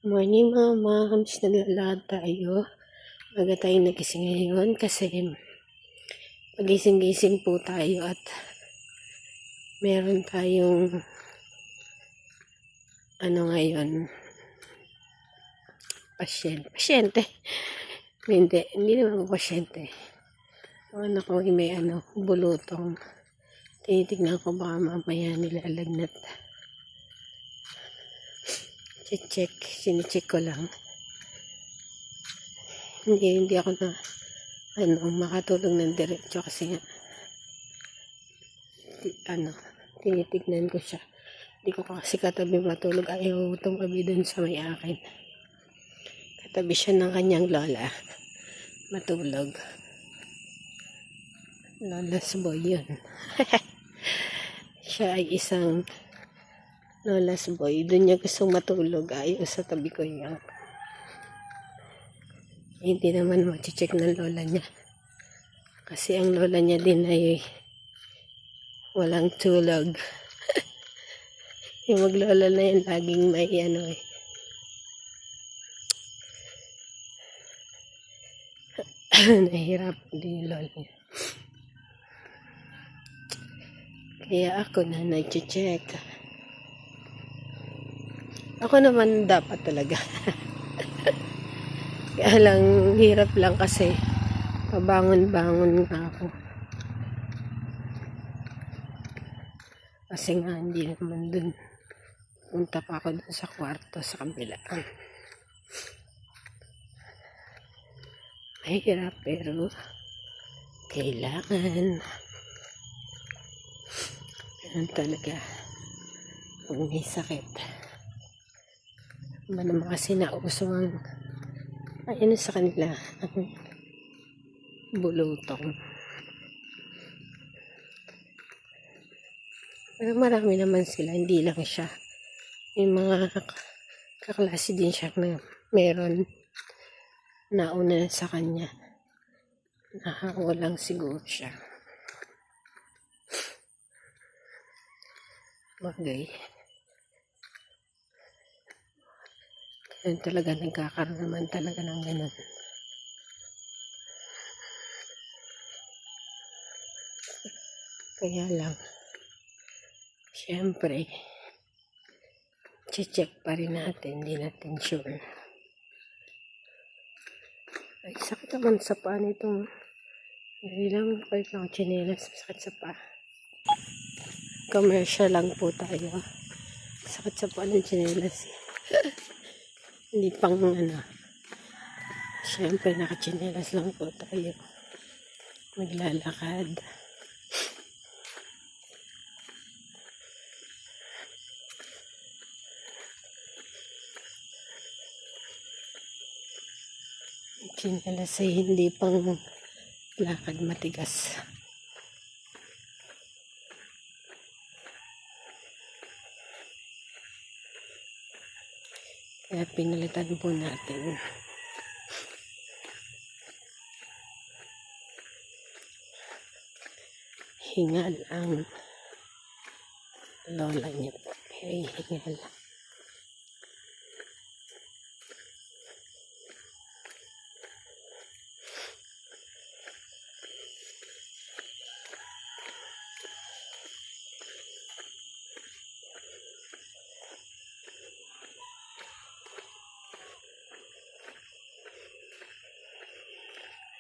Morning mga moms, naglalakad tayo. Aga tayo nagising ngayon kasi pagising-gising po tayo at meron tayong ngayon, pasyente. Hindi naman ako pasyente. Ang anak ko ay may bulutong. Tinitignan ko baka mamaya nilalagnat. Sinicheck ko lang. Hindi ako na makatulog ng diretso kasi nga tinitignan ko siya. Hindi ko kasi katabi matulog. Ayaw tumabi dun sa may akin. Katabi siya ng kanyang lola matulog. Lola's boy yun. Siya ay isang lola's boy. Doon niya gusto matulog. Ayaw sa tabi ko niya. Hindi naman mati-check ng lola niya. Kasi ang lola niya din ay walang tulog. Yung maglola na yan, laging may nahihirap din yung lola niya. Kaya ako na nag-check. Ako naman dapat talaga. Kaya lang, hirap lang kasi pabangon-bangon nga ako. Kasi nga hindi naman dun. Punta pa ako dun sa kwarto sa kabila. Mahirap pero kailangan. Ganun talaga. Kung may sakit. Ba naman kasi nauso ang sa kanila ang bulutong. Pero marami naman sila, hindi lang siya. May mga kaklase din siya na meron nauna sa kanya. Nahawa lang siguro siya. Bagay. Ganun talaga, nagkakaroon naman talaga ng ganun. Kaya lang, syempre, check pa rin natin, hindi natin sure. Ay, sakit naman sa paa nitong, hindi lang kahit lang chinelas, sakit sa paa. Commercial lang po tayo. Sakit sa paa ng chinelas. Hindi pang syempre nakachinelas lang po tayo. Maglalakad. Chinelas ay hindi pang lakad matigas. Kaya pinalitan po natin. Hingal ang lola niya po. Ay, hingal.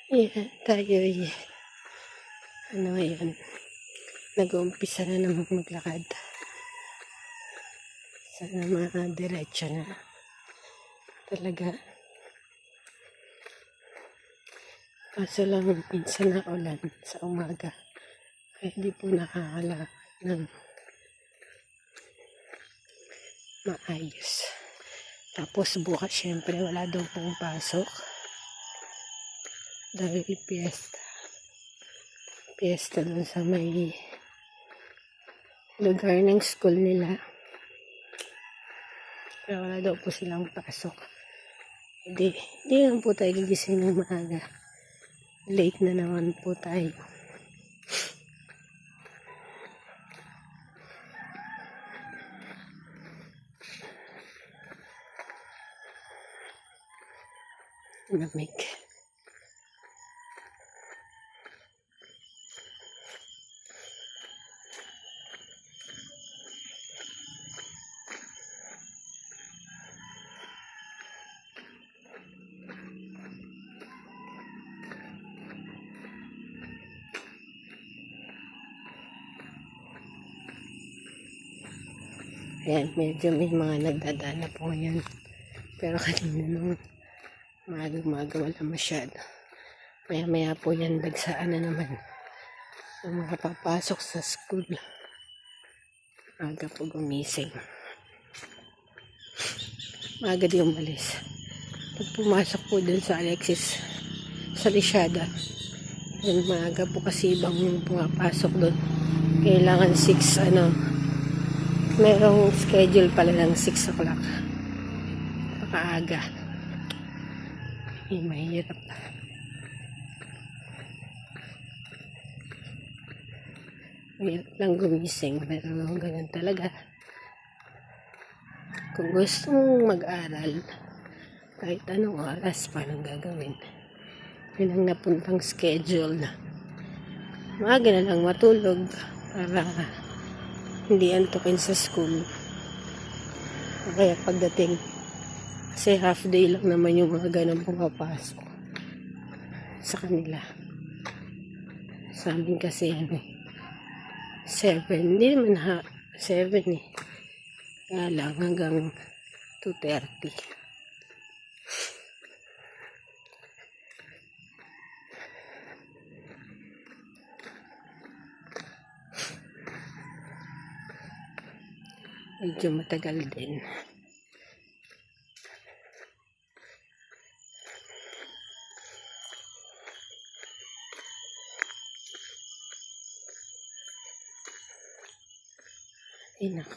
Ayan, tayo ngayon, nag-uumpisa na naman maglakad. Sana mga diretso na. Talaga. Kaso lang, minsan na ulan sa umaga. Kaya hindi po nakakalakad ng maayos. Tapos bukas, syempre, wala daw pong pasok. Dahil Fiesta dun sa may lugar ng school nila. Kaya wala daw po silang pasok. Hindi naman po tayo gigising ng maaga. Late na naman po tayo. Lamig. Ayan, medyo may mga nagdadala po ngayon. Pero kanina nung maaga wala masyado. Maya po yan, dagsaan na naman. Ang mga papasok sa school. Maaga po gumising. Maaga di umalis. Pag pumasok po dun sa Alexis, sa Lisiada, yun, maaga po kasi ibang pumapasok dun. Kailangan 6, merong schedule pala ng 6 o'clock. Pakaaga. Mahirap. Mahirap lang gumising, pero ganun talaga. Kung gusto mong mag-aral, kahit anong oras, paano gagawin? Yun ang napuntang schedule. Maaga na lang matulog para hindi antukin sa school. Kaya pagdating, kasi half day lang naman yung mga ganang pumapasok sa kanila. Sa amin kasi 7, hindi naman 7 eh. Kaya lang hanggang 2:30. Medyo matagal din. Ay nako.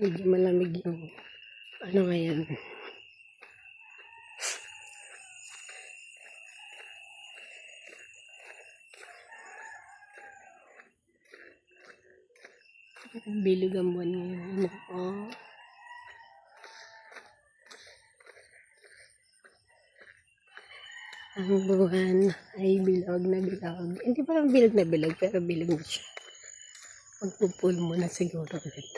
Medyo malamig yung ngayon. Bilog ang buwan ngayon. Ang buwan ay bilog na bilog. Hindi parang bilog na bilog, pero bilog na siya. Magpupul muna siguro ulit.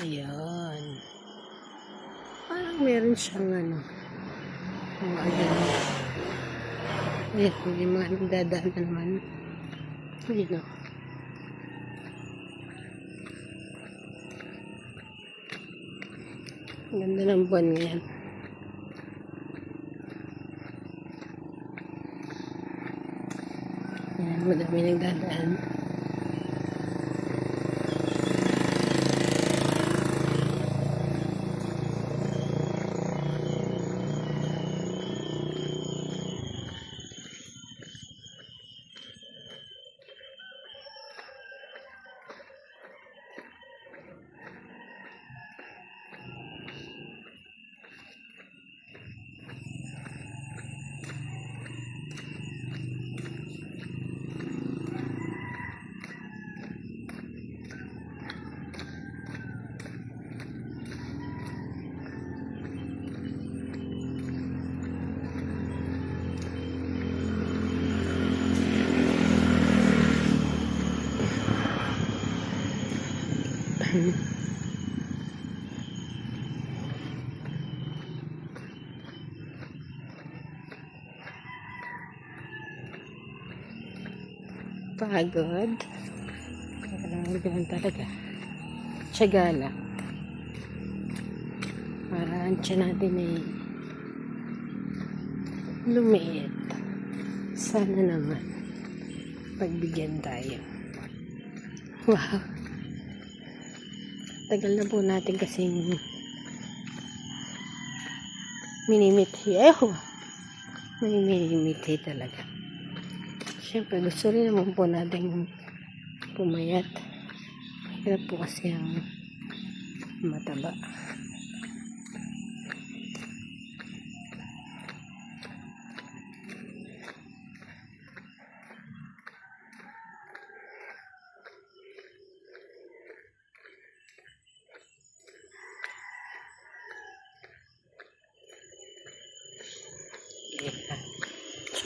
Ayan. Parang meron siyang ayan, may mga nagdadaan na naman. Ayan o. Ganda ng buwan ngayon. Ayan, madami nagdadaan. Pagod. Kailangan ganun talaga. Tiyaga lang. Para ang tiyan natin ay lumiit. Sana naman pagbigyan tayo. Wow. Tagal na po natin kasing minimithi. May minimithi talaga. Siyempre, gusto rin naman po natin pumayat. Hirap po kasi ang mataba.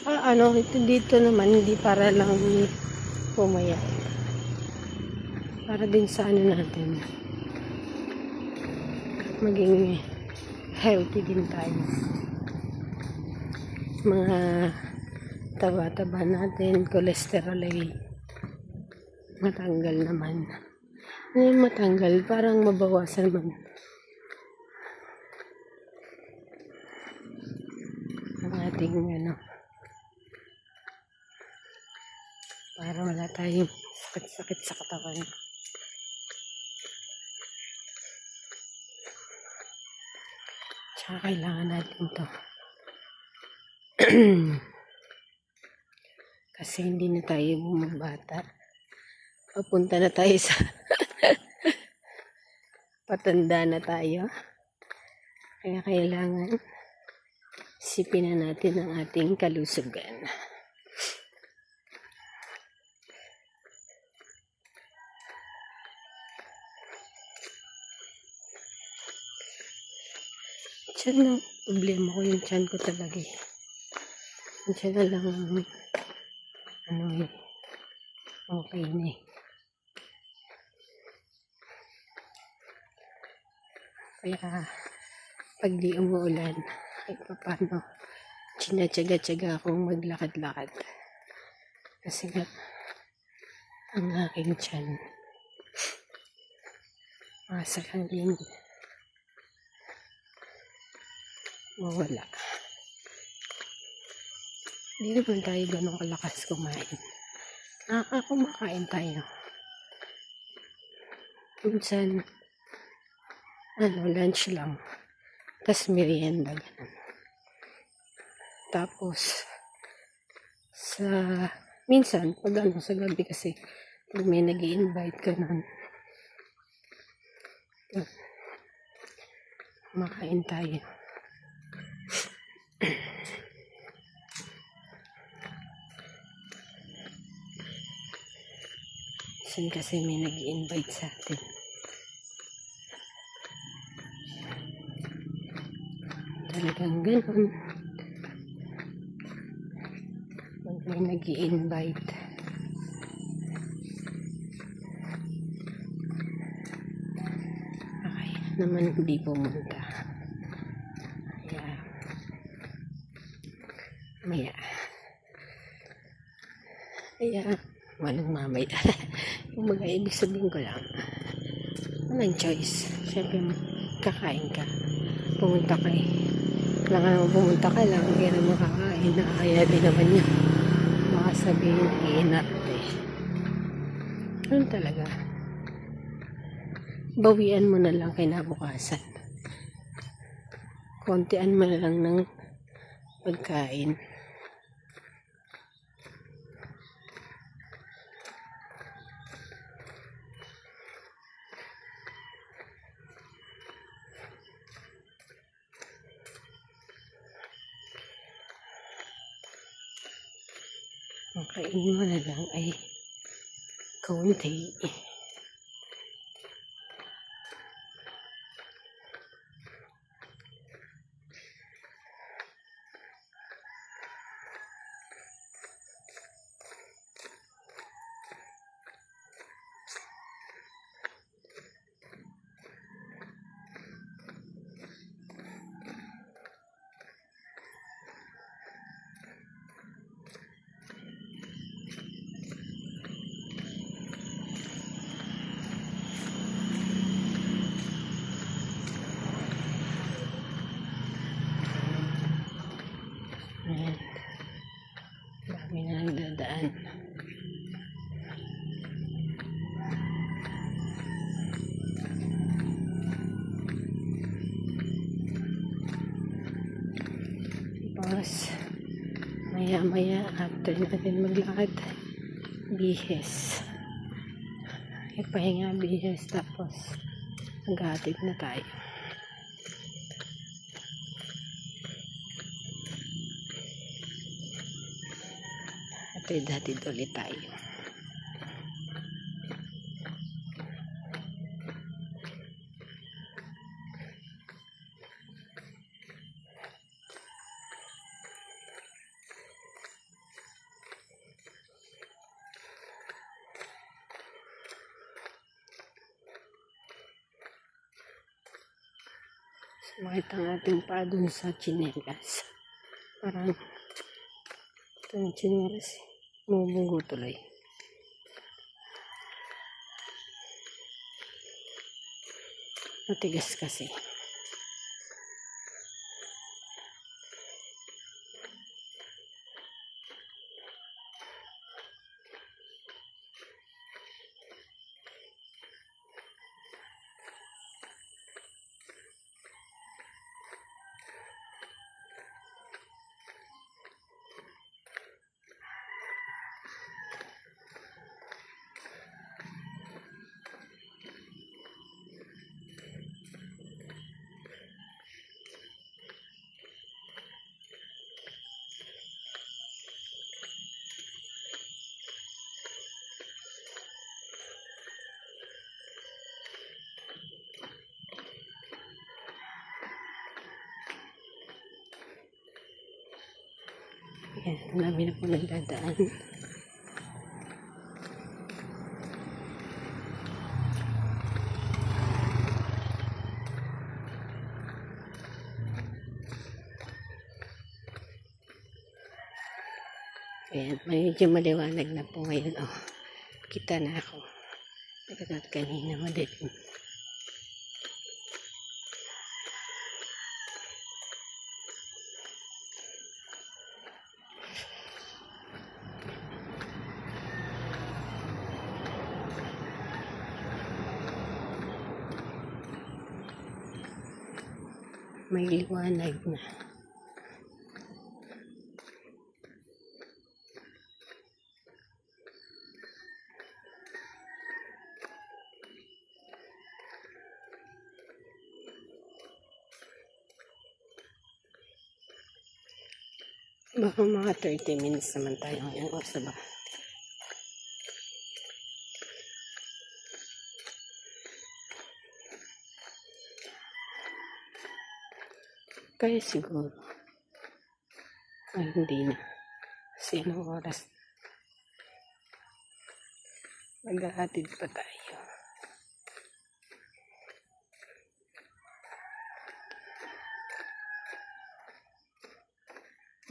Tsaka ano, ito dito naman, hindi para lang pumaya. Para din sa ano natin, maging healthy din tayo. Mga taba-taba natin, cholesterol ay matanggal naman. Ngayon matanggal, parang mabawasan man ang ating ano, para wala tayong sakit-sakit sa katawan. Tsaka kailangan natin to. Kasi hindi na tayo bumabata. Papunta na tayo sa patanda na tayo. Kaya kailangan isipin na natin ang ating kalusugan. Tiyan na, problema ko yung tiyan ko talaga eh. Yung tiyan na lang ano eh, okay na eh. Kaya pag di umuulan, kahit pa paano, tsinatsaga-tsaga akong maglakad-lakad. Kasi nga, ang aking tiyan, masakaling mawala. Hindi naman tayo ganun kalakas kumain. Kumakain tayo. Minsan, lunch lang. Tapos merienda, ganun. Tapos, minsan, pag sa gabi kasi, pag may nag-i-invite ka nun, makain tayo. Minsan kasi may nag-i-invite sa atin. Talagang ganun. Pag may nag-i-invite, okay, naman hindi pumunta. Kaya, walang mamaya. Yung mga ibig sabihin ko lang, walang choice. Siyempre, kakain ka. Pumunta ka eh. Kailangan mo pumunta ka lang, hindi na makakain. Nakakaya din naman yun. Baka sabihin, iinarte. Ano talaga? Bawian mo na lang kinabukasan. Kontian mo na lang ng pagkain. Ang kainin mo na lang ay kaunti. Ayan. Dami na nagdadaan. Tapos, maya-maya, after natin maglakad, bihes. Ipahinga bihes, tapos maghatid na tayo. Hatid ulit tayo. Makita ang ating paa dun sa chinelas. Parang ito yung chinelas. Bumunggo tuloy. Matigas kasi. Ayan, ang dami na po nagdadaan. Ayan, medyo maliwanag na po ngayon. Oh, kita na ako. Nagkakat kanina madilim. May liwanag na. Baka mga 30 minutes naman tayo ngayon. O, sa ba? Kaya siguro. Ay, hindi na. Kasi anong oras? Maghahatid pa tayo.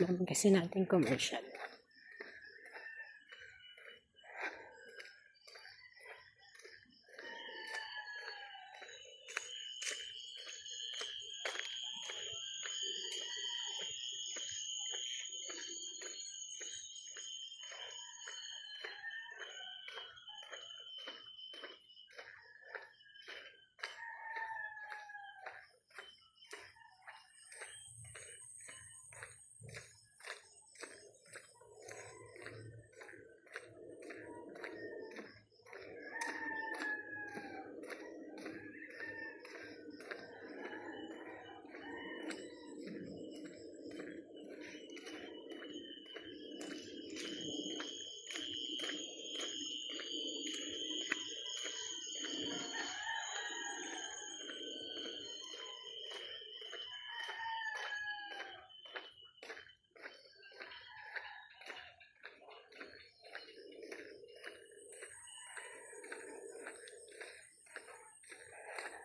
Naman kasi natin commercial.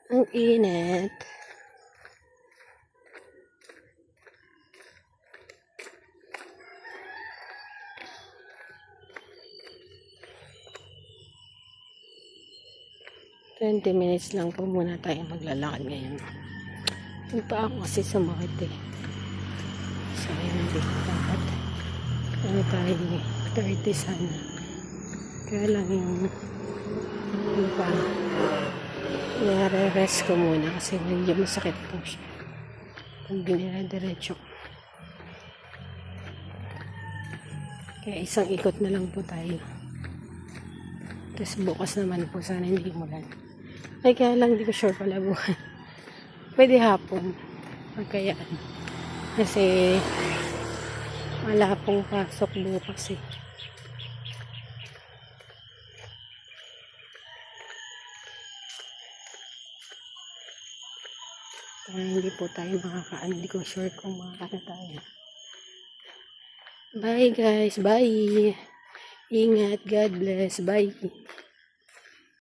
Ang init. $20 minutes lang po muna tayo maglalakad ngayon. Yung pa ako kasi sumakit eh. So, hindi dapat. Ano tayo eh. 30 sana. Kaya lang yung ano pa. Nare-rest ko muna kasi medyo masakit po siya. Kung dinire-diretso. Kaya isang ikot na lang po tayo. Tapos bukas naman po sana hindi mulan. Ay kaya lang di ko sure pala buwan. Pwede hapon. Pagkayaan. Kasi wala pong pasok bukas eh. Kaya hindi po tayo makakaano. Hindi ko sure kung makakaano tayo. Bye guys. Bye. Ingat. God bless. Bye.